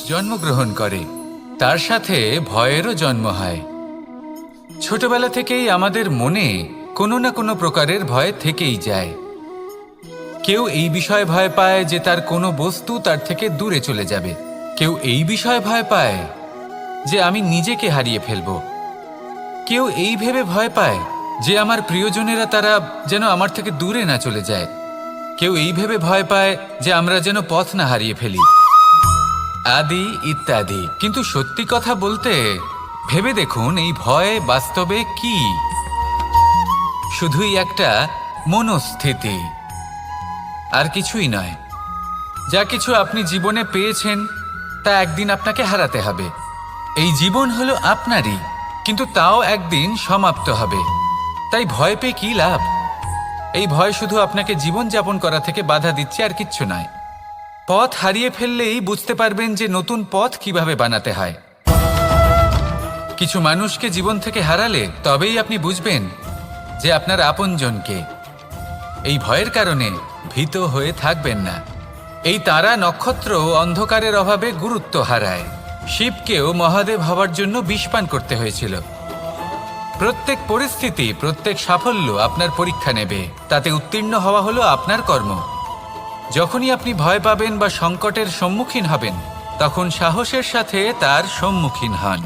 জন্মগ্রহণ করে, তার সাথে ভয়েরও জন্ম হয়। ছোটবেলা থেকেই আমাদের মনে কোনো না কোনো প্রকারের ভয় থেকেই যায়। কেউ এই বিষয়ে ভয় পায় যে তার কোনো বস্তু তার থেকে দূরে চলে যাবে, কেউ এই বিষয়ে ভয় পায় যে আমি নিজেকে হারিয়ে ফেলব, কেউ এই ভেবে ভয় পায় যে আমার প্রিয়জনেরা তারা যেন আমার থেকে দূরে না চলে যায়, কেউ এই ভেবে ভয় পায় যে আমরা যেন পথ না হারিয়ে ফেলি, আদি ইত্যাদি। কিন্তু সত্যি কথা বলতে ভেবে দেখুন, এই ভয় বাস্তবে কি? শুধুই একটা মনস্থিতি, আর কিছুই নয়। যা কিছু আপনি জীবনে পেয়েছেন তা একদিন আপনাকে হারাতে হবে। এই জীবন হলো আপনারই, কিন্তু তাও একদিন সমাপ্ত হবে। তাই ভয় পেয়ে কি লাভ? এই ভয় শুধু আপনাকে জীবনযাপন করা থেকে বাধা দিচ্ছে, আর কিচ্ছু নয়। পথ হারিয়ে ফেললেই বুঝতে পারবেন যে নতুন পথ কিভাবে বানাতে হয়। কিছু মানুষকে জীবন থেকে হারালে তবেই আপনি বুঝবেন যে আপনার আপনজনকে। এই ভয়ের কারণে ভীত হয়ে থাকবেন না। এই তারা নক্ষত্র অন্ধকারের অভাবে গুরুত্ব হারায়। শিবকেও মহাদেব হওয়ার জন্য বিষপান করতে হয়েছিল। প্রত্যেক পরিস্থিতি, প্রত্যেক সাফল্য আপনার পরীক্ষা নেবে, তাতে উত্তীর্ণ হওয়া হলো আপনার কর্ম। যখনই আপনি ভয় পাবেন বা সংকটের সম্মুখীন হবেন, তখন সাহসের সাথে তার সম্মুখীন হন।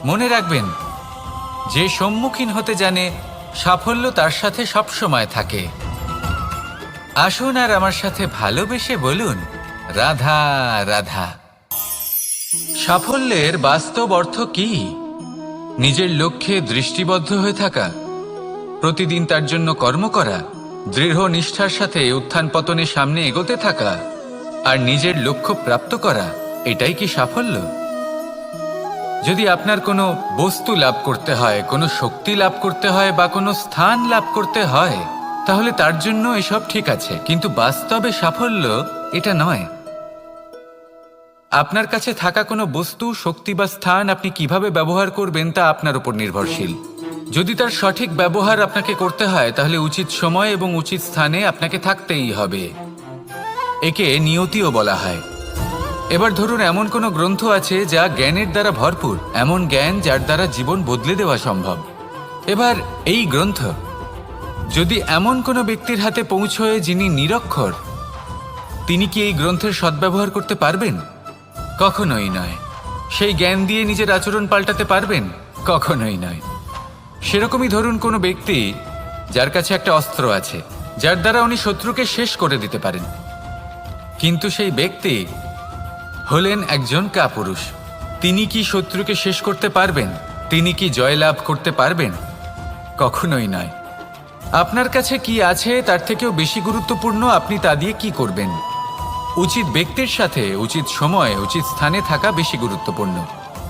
মনে রাখবেন, যে সম্মুখীন হতে জানে সাফল্য তার সাথে সবসময় থাকে। আসুন আর আমার সাথে ভালোবেসে বলুন, রাধা রাধা। সাফল্যের বাস্তব অর্থ কি? নিজের লক্ষ্যে দৃষ্টিবদ্ধ হয়ে থাকা, প্রতিদিন তার জন্য কর্ম করা, দৃঢ় নিষ্ঠার সাথে উত্থান পতনের সামনে এগোতে থাকা, আর নিজের লক্ষ্য প্রাপ্ত করা, এটাই কি সাফল্য? যদি আপনার কোনো বস্তু লাভ করতে হয়, কোনো শক্তি লাভ করতে হয় বা কোনো স্থান লাভ করতে হয়, তাহলে তার জন্য এসব ঠিক আছে, কিন্তু বাস্তবে সাফল্য এটা নয়। আপনার কাছে থাকা কোনো বস্তু, শক্তি বা স্থান আপনি কিভাবে ব্যবহার করবেন তা আপনার উপর নির্ভরশীল। যদি তার সঠিক ব্যবহার আপনাকে করতে হয়, তাহলে উচিত সময় এবং উচিত স্থানে আপনাকে থাকতেই হবে। একে নিয়তিও বলা হয়। এবার ধরুন, এমন কোনো গ্রন্থ আছে যা জ্ঞানের দ্বারা ভরপুর, এমন জ্ঞান যার দ্বারা জীবন বদলে দেওয়া সম্ভব। এবার এই গ্রন্থ যদি এমন কোনো ব্যক্তির হাতে পৌঁছয় যিনি নিরক্ষর, তিনি কি এই গ্রন্থের সদ্ব্যবহার করতে পারবেন? কখনোই নয়। সেই জ্ঞান দিয়ে নিজের আচরণ পাল্টাতে পারবেন? কখনোই নয়। সেরকমই ধরুন, কোনো ব্যক্তি যার কাছে একটা অস্ত্র আছে, যার দ্বারা উনি শত্রুকে শেষ করে দিতে পারেন, কিন্তু সেই ব্যক্তি হলেন একজন কাপুরুষ। তিনি কি শত্রুকে শেষ করতে পারবেন? তিনি কি জয়লাভ করতে পারবেন? কখনোই নয়। আপনার কাছে কি আছে তার থেকেও বেশি গুরুত্বপূর্ণ আপনি তা দিয়ে কি করবেন। উচিত ব্যক্তির সাথে উচিত সময় উচিত স্থানে থাকা বেশি গুরুত্বপূর্ণ।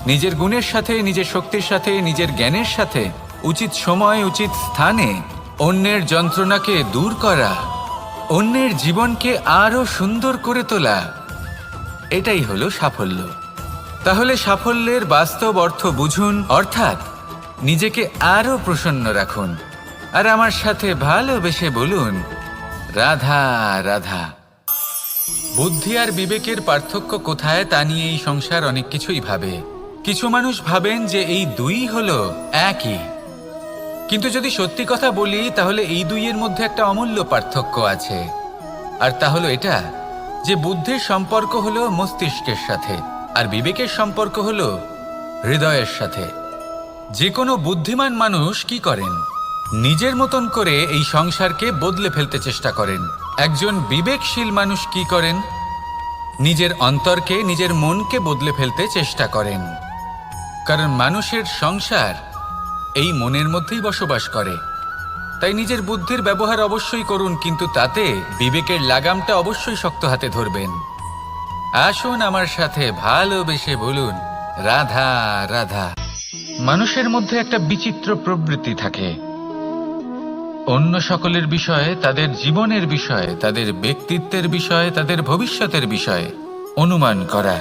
নিজের গুণের সাথে, নিজের শক্তির সাথে, নিজের জ্ঞানের সাথে উচিত সময় উচিত স্থানে অন্যের যন্ত্রণাকে দূর করা, অন্যের জীবনকে আরো সুন্দর করে তোলা, এটাই হলো সাফল্য। তাহলে সাফল্যের বাস্তব অর্থ বুঝুন, অর্থাৎ নিজেকে আরো প্রসন্ন রাখুন, আর আমার সাথে ভালোবেসে বলুন, রাধা রাধা। বুদ্ধি আর বিবেকের পার্থক্য কোথায় তা নিয়ে এই সংসার অনেক কিছুই ভাবে। কিছু মানুষ ভাবেন যে এই দুই হলো একই, কিন্তু যদি সত্যি কথা বলি তাহলে এই দুইয়ের মধ্যে একটা অমূল্য পার্থক্য আছে। আর তা হলো এটা যে বুদ্ধির সম্পর্ক হলো মস্তিষ্কের সাথে, আর বিবেকের সম্পর্ক হলো হৃদয়ের সাথে। যে কোনো বুদ্ধিমান মানুষ কি করেন? নিজের মতন করে এই সংসারকে বদলে ফেলতে চেষ্টা করেন। একজন বিবেকশীল মানুষ কি করেন? নিজের অন্তরকে, নিজের মনকে বদলে ফেলতে চেষ্টা করেন। কারণ মানুষের সংসার এই মনের মধ্যেই বসবাস করে। তাই নিজের বুদ্ধির ব্যবহার অবশ্যই করুন, কিন্তু তাতে বিবেকের লাগামটা অবশ্যই শক্ত হাতে ধরবেন। আসুন আমার সাথে ভালোবেসে বলুন, রাধা রাধা। মানুষের মধ্যে একটা বিচিত্র প্রবৃত্তি থাকে, অন্য সকলের বিষয়ে, তাদের জীবনের বিষয়ে, তাদের ব্যক্তিত্বের বিষয়ে, তাদের ভবিষ্যতের বিষয়ে অনুমান করা।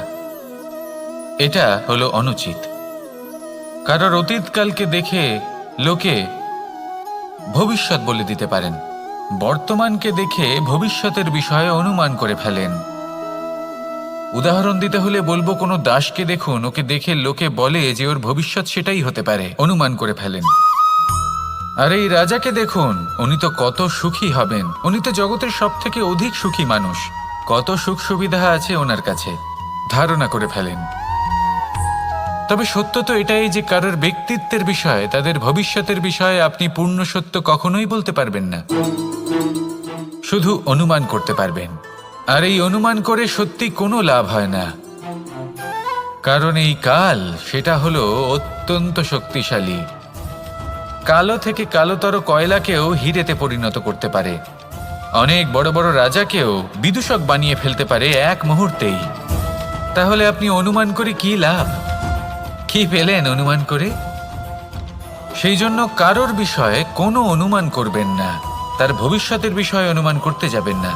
এটা হলো অনুচিত। কারোর অতীতকালকে দেখে লোকে ভবিষ্যৎ বলে দিতে পারেন, বর্তমানকে দেখে ভবিষ্যতের বিষয়ে অনুমান করে ফেলেন। উদাহরণ দিতে হলে বলবো, কোনো দাসকে দেখুন, ওকে দেখে লোকে বলে যে ওর ভবিষ্যৎ সেটাই হতে পারে, অনুমান করে ফেলেন। আর এই রাজাকে দেখুন, উনি তো কত সুখী হবেন, উনি তো জগতের সব থেকে অধিক সুখী মানুষ, কত সুখ সুবিধা আছে ওনার কাছে, ধারণা করে ফেলেন। তবে সত্য তো এটাই যে কারোর ব্যক্তিত্বের বিষয়ে, তাদের ভবিষ্যতের বিষয়ে আপনি পূর্ণ সত্য কখনোই বলতে পারবেন না, শুধু অনুমান করতে পারবেন। আর এই অনুমান করে সত্যি কোনো লাভ হয় না, কারণ এই কাল সেটা হলো অত্যন্ত শক্তিশালী। কালো থেকে কালোতর কয়লাকেও হিরেতে পরিণত করতে পারে, অনেক বড় বড় রাজাকেও বিদূষক বানিয়ে ফেলতে পারে এক মুহূর্তেই। তাহলে আপনি অনুমান করে কি লাভ? কি পেলেন অনুমান করে? সেই জন্য কারোর বিষয়ে কোনো অনুমান করবেন না, তার ভবিষ্যতের বিষয়ে অনুমান করতে যাবেন না,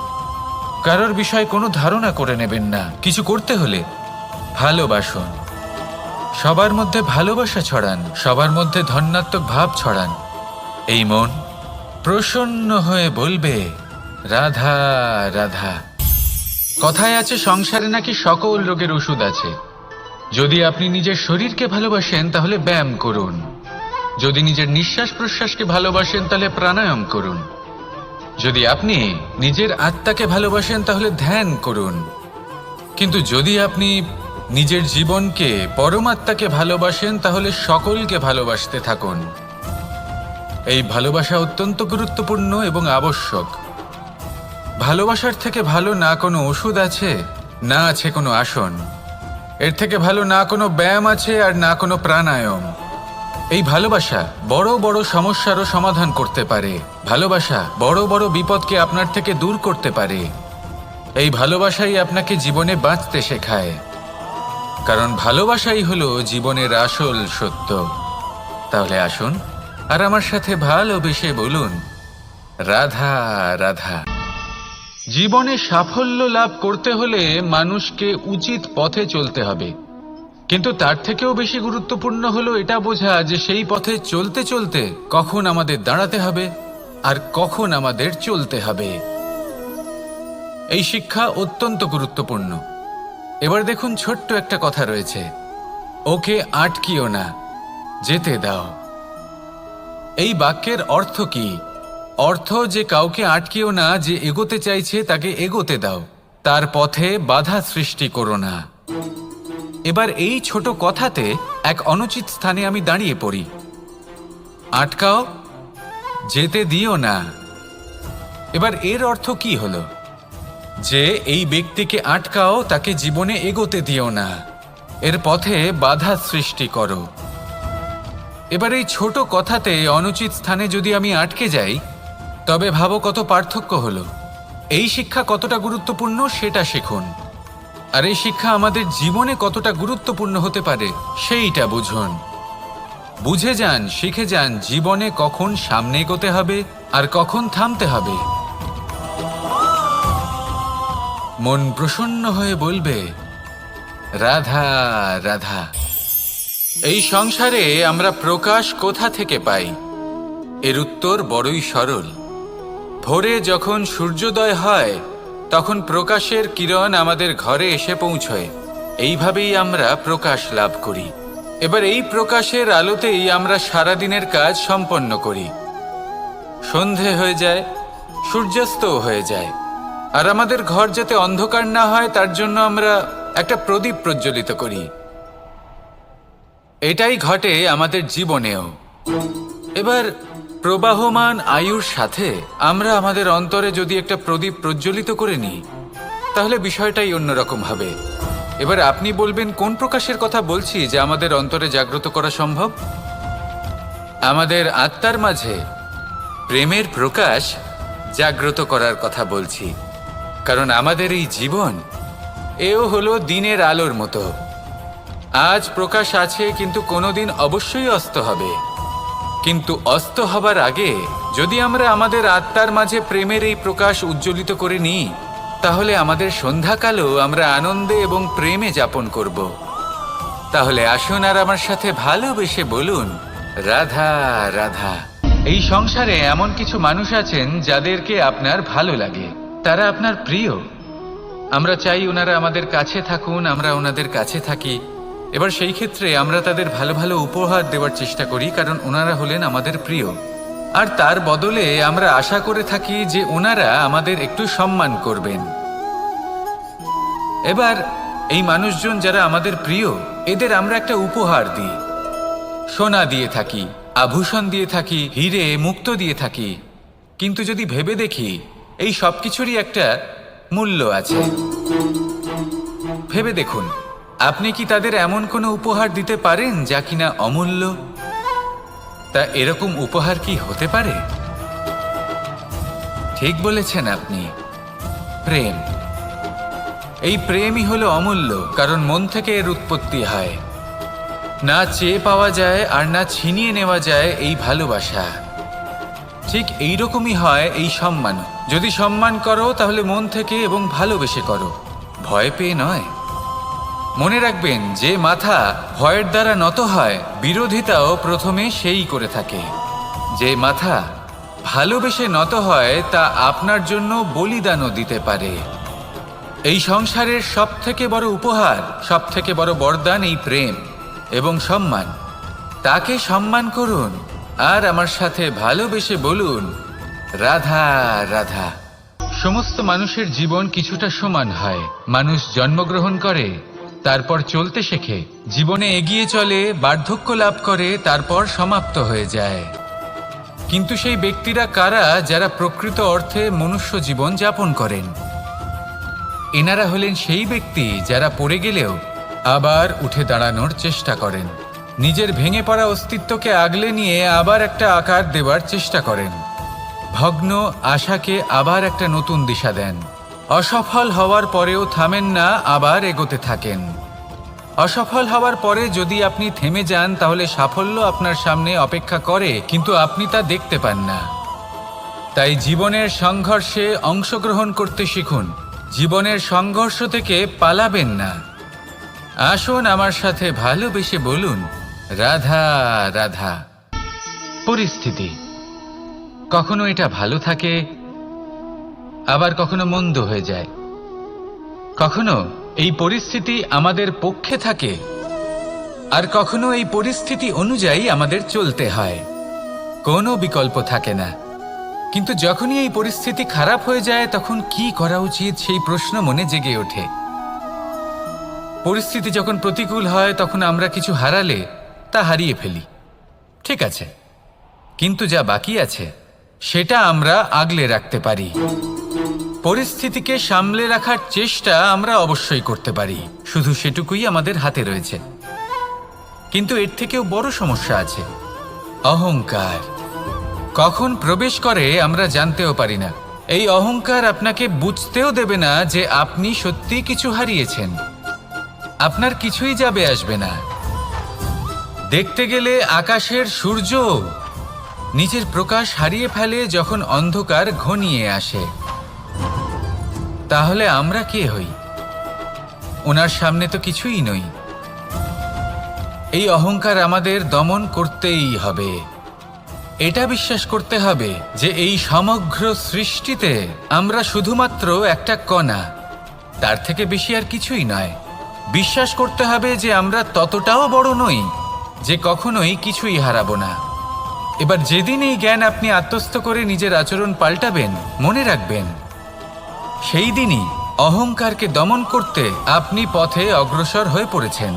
কারোর বিষয়ে কোনো ধারণা করে নেবেন না। কিছু করতে হলে ভালোবাসুন, সবার মধ্যে ভালোবাসা ছড়ান, সবার মধ্যে ধন্যাত্মক ভাব ছড়ান। এই মন প্রসন্ন হয়ে বলবে রাধা রাধা। কথায় আছে সংসারে নাকি সকল রোগের ওষুধ আছে। যদি আপনি নিজের শরীরকে ভালোবাসেন তাহলে ব্যায়াম করুন, যদি নিজের নিঃশ্বাস প্রশ্বাসকে ভালোবাসেন তাহলে প্রাণায়াম করুন, যদি আপনি নিজের আত্মাকে ভালোবাসেন তাহলে ধ্যান করুন, কিন্তু যদি আপনি নিজের জীবনকে, পরমাত্মাকে ভালোবাসেন তাহলে সকলকে ভালোবাসতে থাকুন। এই ভালোবাসা অত্যন্ত গুরুত্বপূর্ণ এবং আবশ্যক। ভালোবাসার থেকে ভালো না কোনো ওষুধ আছে, না আছে কোনো আসন, এর থেকে ভালো না কোনো ব্যায়াম আছে আর না কোনো প্রাণায়াম। এই ভালোবাসা বড় বড় সমস্যারও সমাধান করতে পারে, ভালোবাসা বড় বড় বিপদকে আপনার থেকে দূর করতে পারে। এই ভালোবাসাই আপনাকে জীবনে বাঁচতে শেখায়, কারণ ভালোবাসাই হলো জীবনের আসল সত্য। তাহলে আসুন আর আমার সাথে ভালোবেসে বলুন রাধা রাধা। জীবনে সাফল্য লাভ করতে হলে মানুষকে উচিত পথে চলতে হবে, কিন্তু তার থেকেও বেশি গুরুত্বপূর্ণ হলো এটা বোঝা যে সেই পথে চলতে চলতে কখন আমাদের দাঁড়াতে হবে আর কখন আমাদের চলতে হবে। এই শিক্ষা অত্যন্ত গুরুত্বপূর্ণ। এবার দেখুন, ছোট্ট একটা কথা রয়েছে, ওকে আটকিও না, যেতে দাও। এই বাক্যের অর্থ কি? অর্থ যে কাউকে আটকিও না, যে এগোতে চাইছে তাকে এগোতে দাও, তার পথে বাধা সৃষ্টি করো না। এবার এই ছোট কথাতে এক অনুচিত স্থানে আমি দাঁড়িয়ে পড়ি। আটকাও, যেতে দিও না। এবার এর অর্থ কি হলো? যে এই ব্যক্তিকে আটকাও, তাকে জীবনে এগোতে দিও না, এর পথে বাধা সৃষ্টি করো। এবার এই ছোট কথাতে অনুচিত স্থানে যদি আমি আটকে যাই, তবে ভাবো কত পার্থক্য হলো। এই শিক্ষা কতটা গুরুত্বপূর্ণ সেটা শিখুন, আর এই শিক্ষা আমাদের জীবনে কতটা গুরুত্বপূর্ণ হতে পারে সেইটা বুঝুন। বুঝে যান, শিখে যান জীবনে কখন সামনে এগোতে হবে আর কখন থামতে হবে। মন প্রসন্ন হয়ে বলবে রাধা রাধা। এই সংসারে আমরা প্রকাশ কোথা থেকে পাই? এর উত্তর বড়ই সরল। ভোরে যখন সূর্যোদয় হয় তখন প্রকাশের কিরণ আমাদের ঘরে এসে পৌঁছয়, এইভাবেই আমরা প্রকাশ লাভ করি। এবার এই প্রকাশের আলোতেই আমরা সারাদিনের কাজ সম্পন্ন করি। সন্ধে হয়ে যায়, সূর্যাস্তও হয়ে যায়, আর আমাদের ঘর যাতে অন্ধকার না হয় তার জন্য আমরা একটা প্রদীপ প্রজ্বলিত করি। এটাই ঘটে আমাদের জীবনেও। এবার প্রবাহমান আয়ুর সাথে আমরা আমাদের অন্তরে যদি একটা প্রদীপ প্রজ্বলিত করে নিই, তাহলে বিষয়টাই অন্যরকম হবে। এবার আপনি বলবেন কোন প্রকাশের কথা বলছি যা আমাদের অন্তরে জাগ্রত করা সম্ভব? আমাদের আত্মার মাঝে প্রেমের প্রকাশ জাগ্রত করার কথা বলছি, কারণ আমাদের এই জীবন এও হলো দিনের আলোর মতো। আজ প্রকাশ আছে, কিন্তু কোনোদিন অবশ্যই অস্ত হবে। কিন্তু অস্ত হবার আগে যদি আমরা আমাদের আত্মার মাঝে প্রেমের এই প্রকাশ উজ্জ্বলিত করে নিই, তাহলে আমাদের সন্ধ্যাকালও আমরা আনন্দে এবং প্রেমে যাপন করব। তাহলে আসুন আর আমার সাথে ভালোবেসে বলুন রাধা রাধা। এই সংসারে এমন কিছু মানুষ আছেন যাদেরকে আপনার ভালো লাগে, তারা আপনার প্রিয়, আমরা চাই ওনারা আমাদের কাছে থাকুন, আমরা ওনাদের কাছে থাকি। এবার সেই ক্ষেত্রে আমরা তাদের ভালো ভালো উপহার দেওয়ার চেষ্টা করি, কারণ ওনারা হলেন আমাদের প্রিয়। আর তার বদলে আমরা আশা করে থাকি যে ওনারা আমাদের একটু সম্মান করবেন। এবার এই মানুষজন যারা আমাদের প্রিয়, এদের আমরা একটা উপহার দিই। সোনা দিয়ে থাকি, আভূষণ দিয়ে থাকি, হিরে মুক্ত দিয়ে থাকি। কিন্তু যদি ভেবে দেখি, এই সব কিছুরই একটা মূল্য আছে। ভেবে দেখুন, আপনি কি তাদের এমন কোনো উপহার দিতে পারেন যা কিনা অমূল্য? তা এরকম উপহার কি হতে পারে? ঠিক বলেছেন আপনি, প্রেম। এই প্রেমই হলো অমূল্য, কারণ মন থেকে এর উৎপত্তি হয়। না চেয়ে পাওয়া যায় আর না ছিনিয়ে নেওয়া যায় এই ভালোবাসা। ঠিক এইরকমই হয় এই সম্মান। যদি সম্মান করো তাহলে মন থেকে এবং ভালোবেসে করো, ভয় পেয়ে নয়। মনে রাখবেন, যে মাথা ভয়ের দ্বারা নত হয়, বিরোধিতাও প্রথমে সেই করে থাকে। যে মাথা ভালোবেসে নত হয়, তা আপনার জন্য বলিদানও দিতে পারে। এই সংসারের সব থেকে বড় উপহার, সব থেকে বড় বরদান এই প্রেম এবং সম্মান। তাকে সম্মান করুন আর আমার সাথে ভালোবেসে বলুন, রাধা রাধা। সমস্ত মানুষের জীবন কিছুটা সমান হয়। মানুষ জন্মগ্রহণ করে, তারপর চলতে শেখে, জীবনে এগিয়ে চলে, বার্ধক্য লাভ করে, তারপর সমাপ্ত হয়ে যায়। কিন্তু সেই ব্যক্তিরা কারা যারা প্রকৃত অর্থে মনুষ্য জীবন যাপন করেন? এনারা হলেন সেই ব্যক্তি যারা পড়ে গেলেও আবার উঠে দাঁড়ানোর চেষ্টা করেন, নিজের ভেঙে পড়া অস্তিত্বকে আগলে নিয়ে আবার একটা আকার দেবার চেষ্টা করেন, ভগ্ন আশাকে আবার একটা নতুন দিশা দেন। অসফল হওয়ার পরেও থামেন না, আবার এগোতে থাকেন। অসফল হওয়ার পরে যদি আপনি থেমে যান, তাহলে সাফল্য আপনার সামনে অপেক্ষা করে, কিন্তু আপনি তা দেখতে পান না। তাই জীবনের সংঘর্ষে অংশগ্রহণ করতে শিখুন। জীবনের সংঘর্ষ থেকে পালাবেন না। আসুন আমার সাথে ভালোবেসে বলুন, রাধা রাধা। পরিস্থিতি কখনো এটা ভালো থাকে, আবার কখনো মন্দ হয়ে যায়। কখনো এই পরিস্থিতি আমাদের পক্ষে থাকে, আর কখনো এই পরিস্থিতি অনুযায়ী আমাদের চলতে হয়। কোনো বিকল্প থাকে না। কিন্তু যখনই এই পরিস্থিতি খারাপ হয়ে যায়, তখন কি করা উচিত সেই প্রশ্ন মনে জেগে ওঠে। পরিস্থিতি যখন প্রতিকূল হয়, তখন আমরা কিছু হারালে তা হারিয়ে ফেলি, ঠিক আছে, কিন্তু যা বাকি আছে সেটা আমরা আগলে রাখতে পারি। পরিস্থিতিকে সামলে রাখার চেষ্টা আমরা অবশ্যই করতে পারি, শুধু সেটুকুই আমাদের হাতে রয়েছে। কিন্তু এর থেকেও বড় সমস্যা আছে, অহংকার। কখন প্রবেশ করে আমরা জানতেও পারি না। এই অহংকার আপনাকে বুঝতেও দেবে না যে আপনি সত্যি কিছু হারিয়েছেন। আপনার কিছুই যাবে আসবে না। দেখতে গেলে আকাশের সূর্য নিজের প্রকাশ হারিয়ে ফেলে যখন অন্ধকার ঘনিয়ে আসে। তাহলে আমরা কে হই? ওনার সামনে তো কিছুই নই। এই অহংকার আমাদের দমন করতেই হবে। এটা বিশ্বাস করতে হবে যে এই সমগ্র সৃষ্টিতে আমরা শুধুমাত্র একটা কণা, তার থেকে বেশি আর কিছুই নয়। বিশ্বাস করতে হবে যে আমরা ততটাও বড় নই যে কখনোই কিছুই হারাবো না। এবার যেদিন এই জ্ঞান আপনি আত্মস্থ করে নিজের আচরণ পাল্টাবেন, মনে রাখবেন সেই দিনই অহংকারকে দমন করতে আপনি পথে অগ্রসর হয়ে পড়েছেন।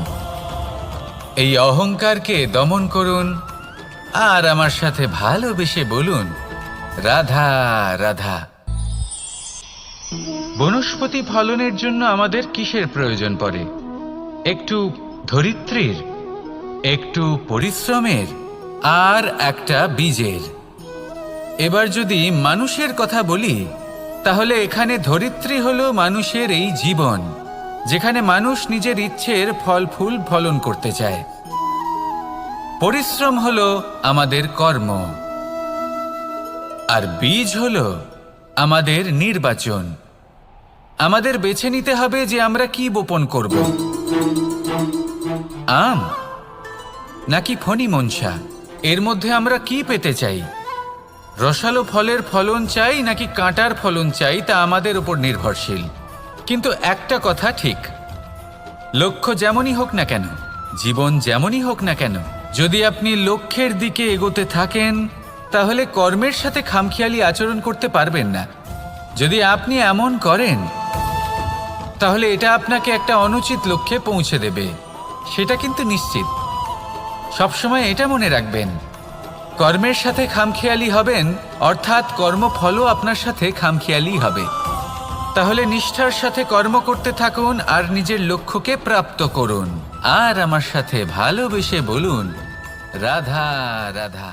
এই অহংকারকে দমন করুন আর আমার সাথে ভালোবেসে বলুন, রাধা রাধা। বনস্পতি ফলনের জন্য আমাদের কিসের প্রয়োজন পড়ে? একটু ধরিত্রীর, একটু পরিশ্রমের, আর একটা বীজের। এবার যদি মানুষের কথা বলি, তাহলে এখানে ধরিত্রী হলো মানুষের এই জীবন, যেখানে মানুষ নিজের ইচ্ছের ফল ফুল ফলন করতে চায়। পরিশ্রম হলো আমাদের কর্ম, আর বীজ হলো আমাদের নির্বাচন। আমাদের বেছে নিতে হবে যে আমরা কি বপন করব, আম নাকি ফণি মনসা। এর মধ্যে আমরা কি পেতে চাই? রসালো ফলের ফলন চাই নাকি কাঁটার ফলন চাই, তা আমাদের উপর নির্ভরশীল। কিন্তু একটা কথা ঠিক, লক্ষ্য যেমনই হোক না কেন, জীবন যেমনই হোক না কেন, যদি আপনি লক্ষ্যের দিকে এগোতে থাকেন তাহলে কর্মের সাথে খামখেয়ালি আচরণ করতে পারবেন না। যদি আপনি এমন করেন তাহলে এটা আপনাকে একটা অনুচিত লক্ষ্যে পৌঁছে দেবে, সেটা কিন্তু নিশ্চিত। সবসময় এটা মনে রাখবেন, কর্মের সাথে খামখেয়ালি হবেন অর্থাৎ কর্মফলও আপনার সাথে খামখেয়ালি হবে। তাহলে নিষ্ঠার সাথে কর্ম করতে থাকুন আর নিজের লক্ষ্যকে প্রাপ্ত করুন। আর আমার সাথে ভালোবেসে বলুন, রাধা রাধা।